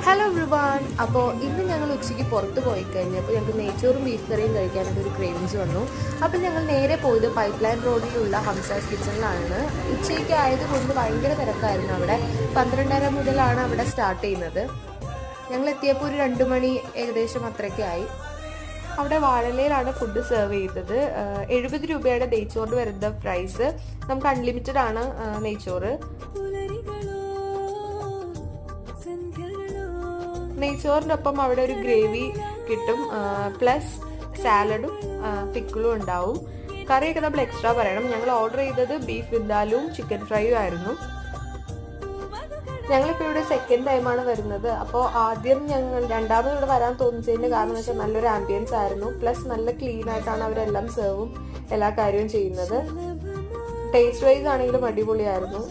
Hello everyone. അപ്പോൾ ഇന്ന് ഞങ്ങൾ ഉച്ചയ്ക്ക് പുറത്ത് പോയി കഴിഞ്ഞപ്പോൾ ഞങ്ങൾക്ക് നെയ്ച്ചോറും ബീഫ് കറിയും കഴിക്കാനൊക്കെ ഒരു ക്രേവിങ്സ് വന്നു. അപ്പോൾ ഞങ്ങൾ നേരെ പോയത് പൈപ്പ് ലൈൻ റോഡിലുള്ള ഹംസാസ് കിച്ചണിലാണ്. ഉച്ചയ്ക്ക് ആയതുകൊണ്ട് ഭയങ്കര തിരക്കായിരുന്നു അവിടെ. 12:30 മുതലാണ് അവിടെ സ്റ്റാർട്ട് ചെയ്യുന്നത്. ഞങ്ങൾ എത്തിയപ്പോൾ ഒരു 2 മണി ഏകദേശം അത്രയ്ക്കായി. അവിടെ വാഴലയിലാണ് ഫുഡ് സെർവ് ചെയ്തത്. 70 രൂപയുടെ നെയ്ച്ചോറിന് വരുന്ന പ്രൈസ്. നമുക്ക് അൺലിമിറ്റഡ് ആണ് നെയ്ച്ചോറ്. നെയ്ച്ചോറിൻ്റെ ഒപ്പം അവിടെ ഒരു ഗ്രേവി കിട്ടും, പ്ലസ് സാലഡും പിക്കിളും ഉണ്ടാവും. കറിയൊക്കെ നമ്മൾ എക്സ്ട്രാ പറയണം. ഞങ്ങൾ ഓർഡർ ചെയ്തത് ബീഫ് വിന്താലും ചിക്കൻ ഫ്രൈയും ആയിരുന്നു. ഞങ്ങളിപ്പോൾ ഇവിടെ സെക്കൻഡ് ടൈമാണ് വരുന്നത്. അപ്പോൾ ആദ്യം രണ്ടാമത് ഇവിടെ വരാൻ തോന്നിച്ചതിൻ്റെ കാരണം എന്ന് വെച്ചാൽ നല്ലൊരു ആംബിയൻസ് ആയിരുന്നു, പ്ലസ് നല്ല ക്ലീൻ ആയിട്ടാണ് അവരെല്ലാം സെർവും എല്ലാ കാര്യവും ചെയ്യുന്നത്. ടേസ്റ്റ് വൈസ് ആണെങ്കിലും അടിപൊളിയായിരുന്നു.